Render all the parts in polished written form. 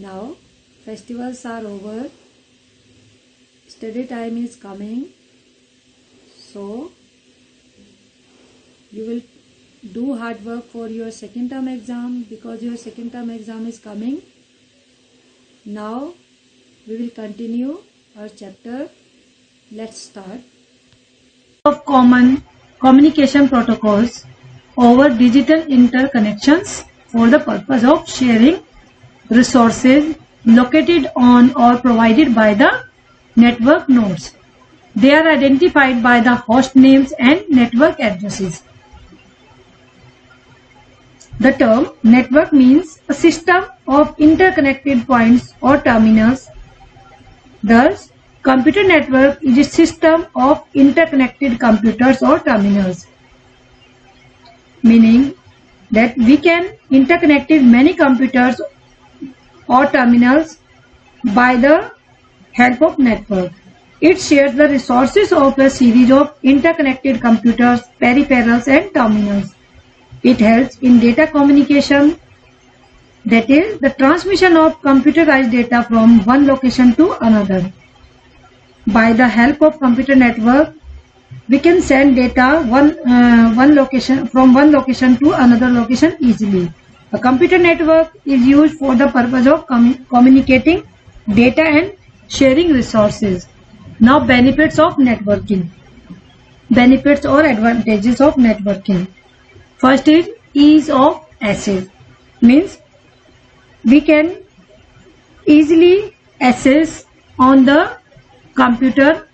Now festivals are over, study time is coming, so you will do hard work for your second term exam because your second term exam is coming. Now we will continue our chapter. Let's start. Of common communication protocols over digital interconnections for the purpose of sharing resources located on or provided by the network nodes. They are identified by the host names and network addresses. The term network means a system of interconnected points or terminals. Thus, computer network is a system of interconnected computers or terminals, meaning that we can interconnect many computers or terminals by the help of network. It shares the resources of a series of interconnected computers, peripherals and terminals. It helps in data communication, that is, the transmission of computerized data from one location to another. By the help of computer network, we can send data from one location to another location easily. A computer network is used for the purpose of communicating data and sharing resources. Now, benefits of networking. Benefits or advantages of networking. First is ease of access. Means we can easily access on the computer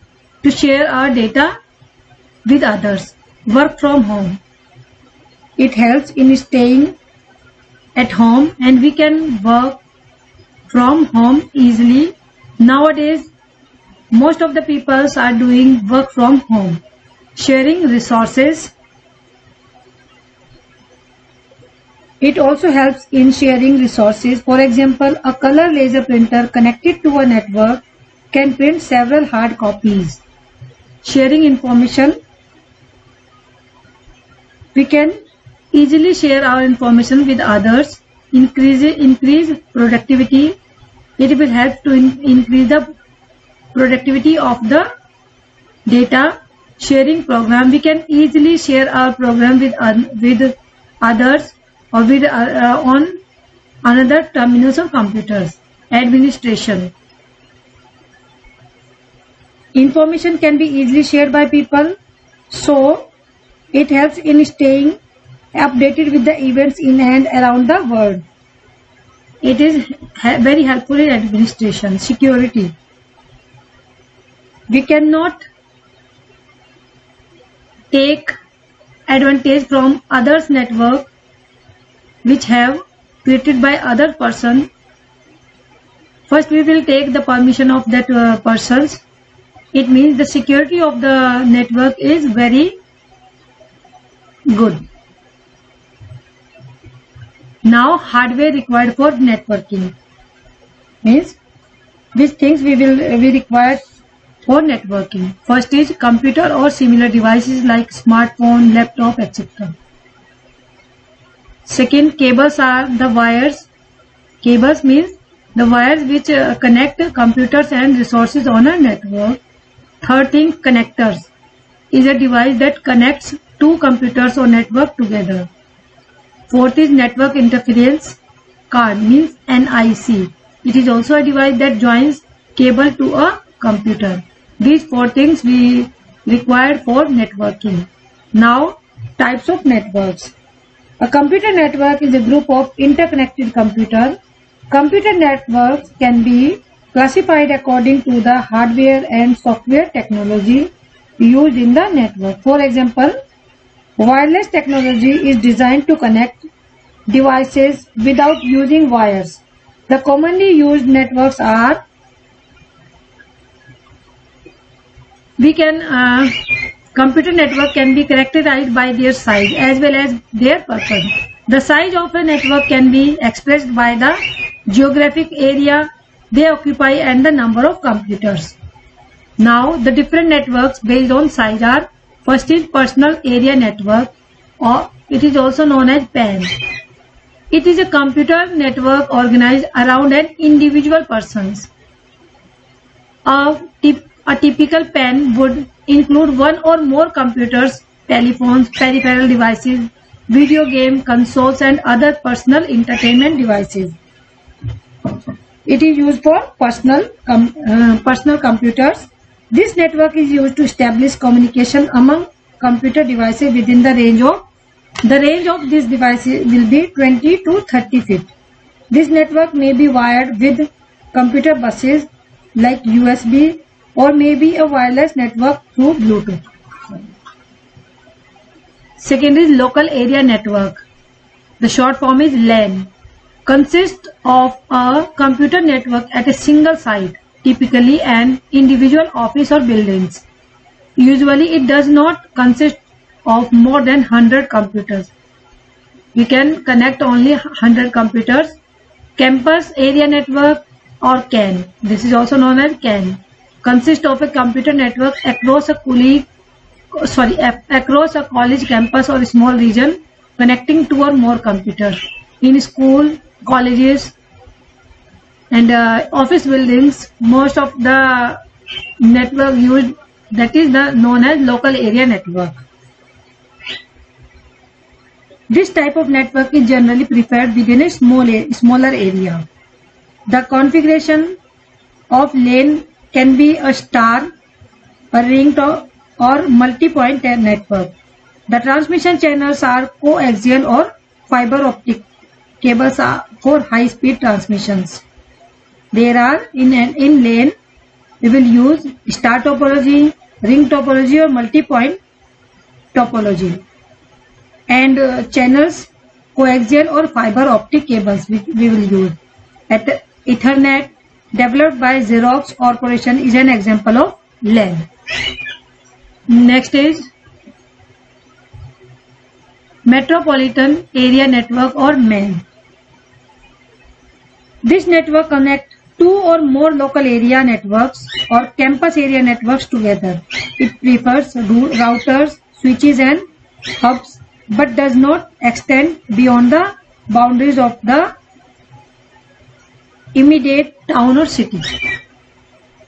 to share our data with others. Work from home. It helps in staying at home and we can work from home easily. Nowadays, most of the people are doing work from home. Sharing resources. It also helps in sharing resources. For example, a color laser printer connected to a network can print several hard copies. Sharing information. We can easily share our information with others. Increase productivity. It will help to increase the productivity of the data. Sharing program. We can easily share our program with others or with on another terminals or computers. Administration. Information can be easily shared by people, so it helps in staying updated with the events in and around the world. It is very helpful in administration. Security. We cannot take advantage from others' network which have created by other person. First we will take the permission of that persons. It means the security of the network is very good. Now hardware required for networking. Means which things we require for networking. First is computer or similar devices like smartphone, laptop, etc. Second, cables are the wires. Cables means the wires which connect computers and resources on a network. Third thing, connectors is a device that connects two computers or network together. Fourth is network interference card, means NIC. It is also a device that joins cable to a computer. These four things we require for networking. Now, types of networks. A computer network is a group of interconnected computers. Computer networks can be classified according to the hardware and software technology used in the network. For example, wireless technology is designed to connect devices without using wires. The commonly used networks are computer network can be characterized by their size as well as their purpose. The size of a network can be expressed by the geographic area they occupy and the number of computers. Now, the different networks based on size are: first is personal area network, or it is also known as PAN. It is a computer network organized around an individual person. A typical pen would include one or more computers, telephones, peripheral devices, video game consoles, and other personal entertainment devices. It is used for personal computers. This network is used to establish communication among computer devices within the range of these devices will be 20 to 30 feet. This network may be wired with computer buses like USB or may be a wireless network through Bluetooth. Second is local area network. The short form is LAN. Consists of a computer network at a single site, typically an individual office or buildings. Usually it does not consist of more than 100 computers. We can connect only 100 computers. Campus area network or CAN. This is also known as CAN. Consists of a computer network across a college campus or small region connecting two or more computers. In school, colleges and office buildings, most of the network used, that is known as local area network. This type of network is generally preferred within a smaller area. The configuration of LAN can be a star, a ring or multi-point network. The transmission channels are coaxial or fiber optic cables for high-speed transmissions. There are in LAN we will use star topology, ring topology or multi-point topology, and channels coaxial or fiber optic cables we will use. At Ethernet developed by Xerox Corporation is an example of LAN. Next is Metropolitan Area Network or MAN. This network connects two or more local area networks or campus area networks together. It prefers routers, switches and hubs but does not extend beyond the boundaries of the immediate town or city.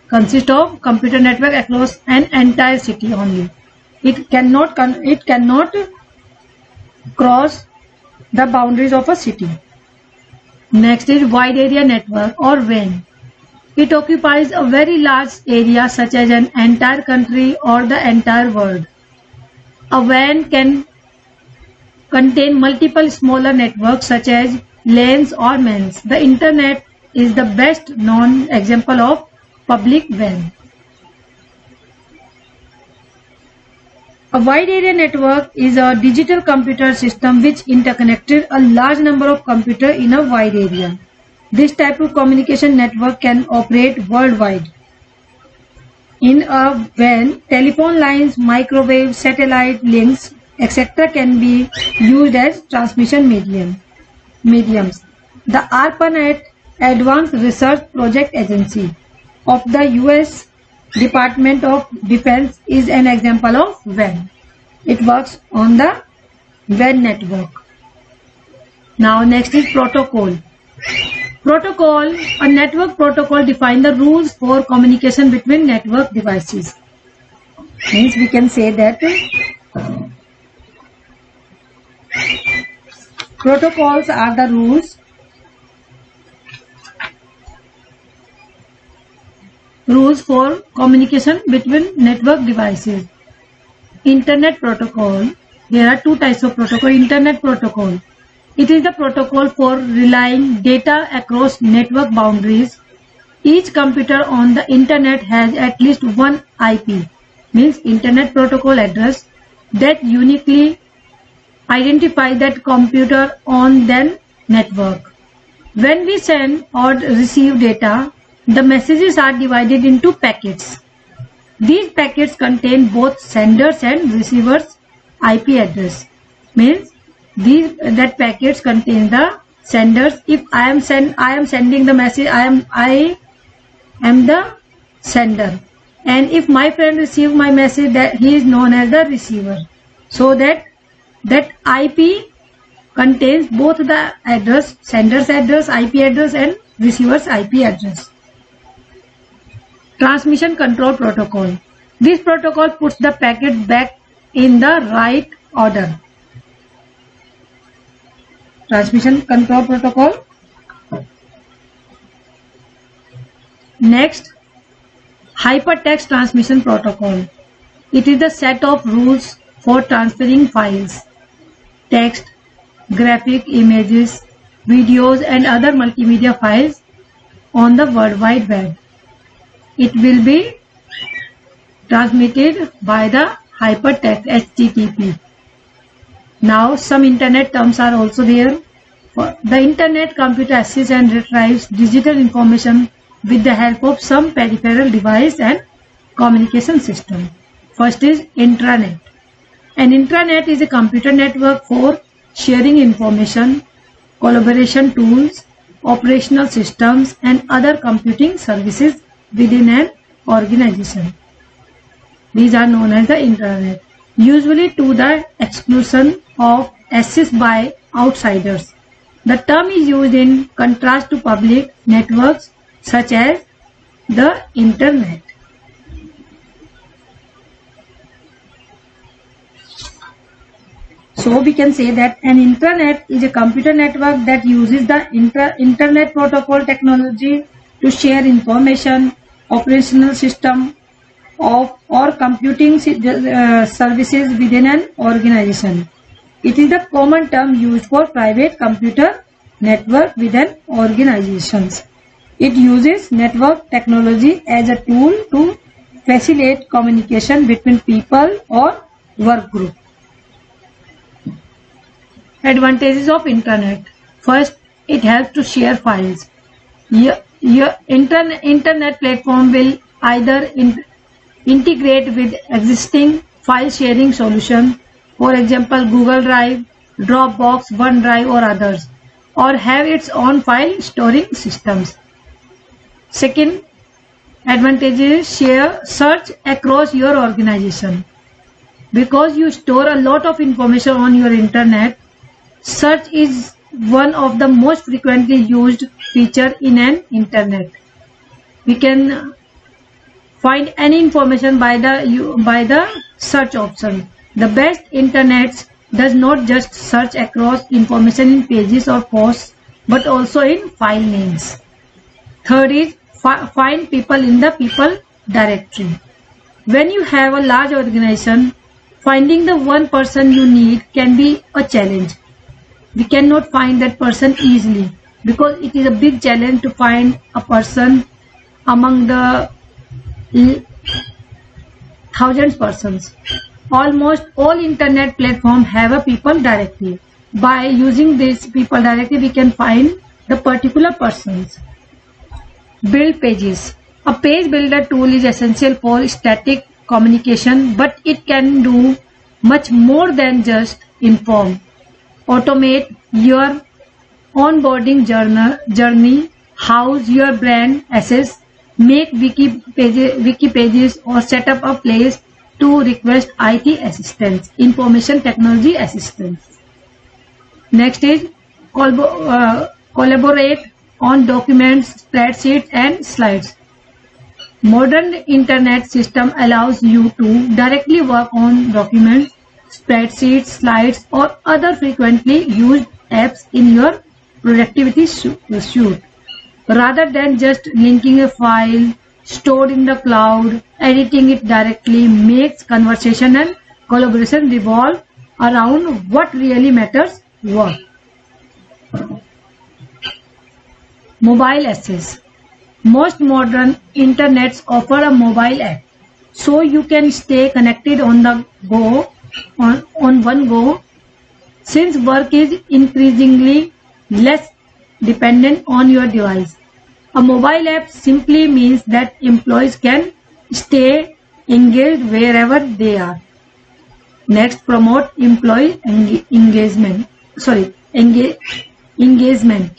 Consists of computer network across an entire city only. It cannot cross the boundaries of a city. Next is wide area network or WAN. It occupies a very large area such as an entire country or the entire world. A WAN can contain multiple smaller networks such as LANs or MANs. The internet is the best known example of public WAN. A wide area network is a digital computer system which interconnected a large number of computers in a wide area. This type of communication network can operate worldwide. In a WAN, telephone lines, microwave, satellite links, etc. can be used as transmission mediums. The ARPANET Advanced Research Project Agency of the US Department of Defense is an example of WAN. It works on the WAN network. Now next is protocol. Protocol, a network protocol defines the rules for communication between network devices. Means we can say that protocols are the rules for communication between network devices. Internet protocol. There are two types of protocol. Internet protocol. It is the protocol for relaying data across network boundaries. Each computer on the internet has at least one IP, means Internet Protocol address, that uniquely identifies that computer on the network. When we send or receive data, the messages are divided into packets. These packets contain both senders and receivers IP address. Means that packets contain the senders. If I am sending the message, I am the sender. And if my friend receives my message, that he is known as the receiver. So that IP contains both the address, sender's address, IP address and receiver's IP address. Transmission control protocol. This protocol puts the packet back in the right order. Transmission control protocol. Next, hypertext transmission protocol. It is the set of rules for transferring files, text, graphic, images, videos and other multimedia files on the World Wide Web. It will be transmitted by the hypertext HTTP. Now some internet terms are also there. The internet computer accesses and retrieves digital information with the help of some peripheral device and communication system. First is intranet. An intranet is a computer network for sharing information, collaboration tools, operational systems and other computing services within an organization. These are known as the intranet, usually to the exclusion of access by outsiders. The term is used in contrast to public networks such as the internet. So we can say that an intranet is a computer network that uses the internet protocol technology to share information, operational system of or computing services within an organization. It is the common term used for private computer network within organizations. It uses network technology as a tool to facilitate communication between people or work group. Advantages of internet. First, it helps to share files. Your internet platform will either integrate with existing file sharing solutions, for example Google Drive, Dropbox, OneDrive or others, or have its own file storing systems. Second advantage is search across your organization. Because you store a lot of information on your internet, search is one of the most frequently used feature in an internet. We can find any information by the search option. The best internet does not just search across information in pages or posts, but also in file names. Third is find people in the people directory. When you have a large organization, finding the one person you need can be a challenge. We cannot find that person easily because it is a big challenge to find a person among the thousands of persons. Almost all internet platforms have a people directory. By using this people directory, we can find the particular persons. Build pages. A page builder tool is essential for static communication, but it can do much more than just inform. Automate your onboarding journey, house your brand assets, make wiki pages or set up a place to request IT assistance, information technology assistance. Next is collaborate on documents, spreadsheets and slides. Modern internet system allows you to directly work on documents, spreadsheets, slides or other frequently used apps in your productivity suite. Rather than just linking a file stored in the cloud, editing it directly makes conversation and collaboration revolve around what really matters: work. Mobile access. Most modern internets offer a mobile app, so you can stay connected on the go, on one go. Since work is increasingly less dependent on your device, a mobile app simply means that employees can stay engaged wherever they are. Next, promote employee engagement. Engagement.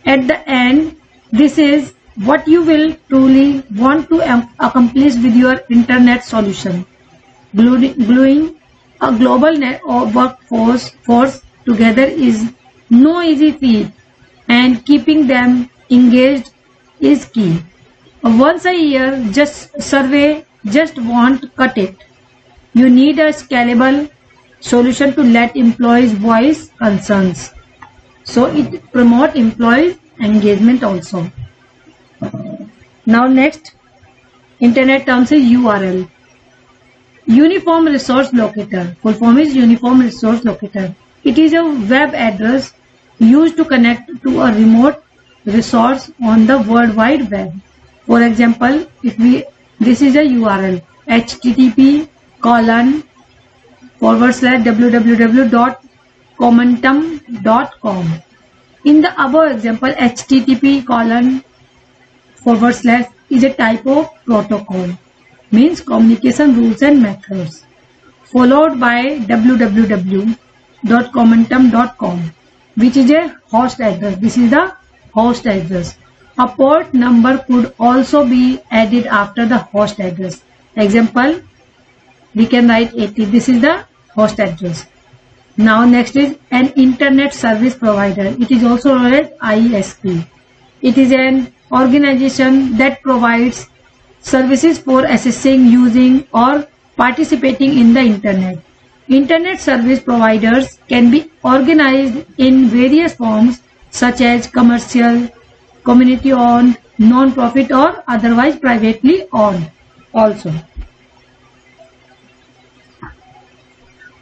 At the end, this is what you will truly want to accomplish with your internet solution. Gluing a global workforce together is no easy feat, and keeping them engaged is key. Once a year just survey just won't cut it. You need a scalable solution to let employees voice concerns. So it promote employee engagement also. Now next, internet terms is URL. Uniform Resource Locator. Full form is Uniform Resource Locator. It is a web address used to connect to a remote resource on the World Wide Web. For example, this is a URL http://www.commentum.com. In the above example, http:// is a type of protocol, means communication rules and methods, followed by www.commentum.com, which is a host address. This is the host address. A port number could also be added after the host address. Example, we can write 80. This is the host address. Now next is an internet service provider. It is also known as ISP. It is an organization that provides services for accessing, using, or participating in the internet. Internet service providers can be organized in various forms such as commercial, community-owned, non-profit, or otherwise privately owned also.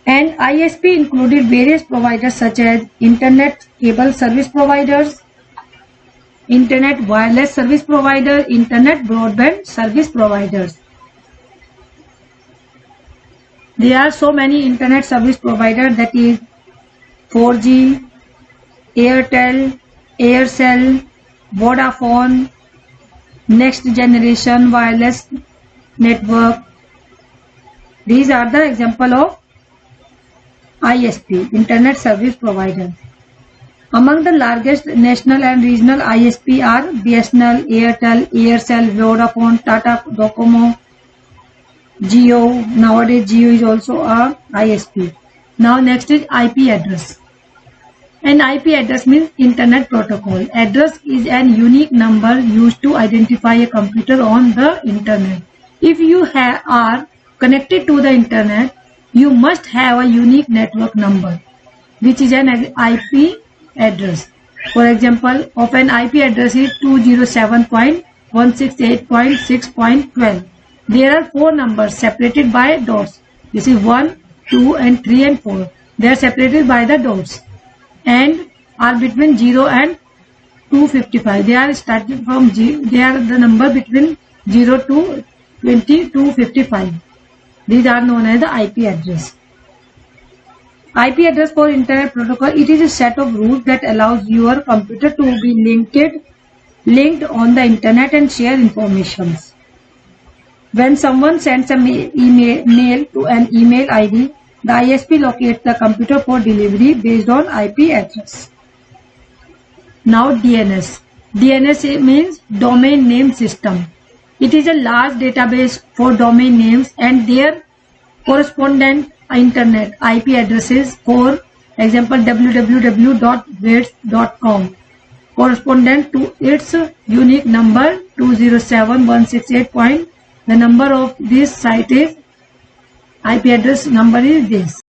And ISP included various providers such as internet cable service providers, internet wireless service provider, internet broadband service providers. There are so many internet service providers, that is 4G, Airtel, Aircel, Vodafone, Next Generation Wireless Network. These are the example of ISP, Internet Service Provider. Among the largest national and regional ISP are BSNL, Airtel, Aircel, Vodafone, Tata Docomo, Jio. Nowadays Jio is also a ISP. Now next is IP address. An IP address means Internet Protocol. Address is an unique number used to identify a computer on the Internet. If you are connected to the Internet, you must have a unique network number, which is an IP address. For example, of an IP address is 207.168.6.12. There are 4 numbers separated by dots. This is 1, 2, and 3 and 4. They are separated by the dots and are between 0 and 255. They are started from they are the number between 0 to 255. These are known as the IP address. IP address for Internet Protocol, it is a set of rules that allows your computer to be linked on the Internet and share information. When someone sends a mail to an email ID, the ISP locates the computer for delivery based on IP address. Now DNS. DNS means Domain Name System. It is a large database for domain names and their correspondent internet IP addresses. For example, www.waits.com correspondent to its unique number 207.168. The number of this site is IP address number is this.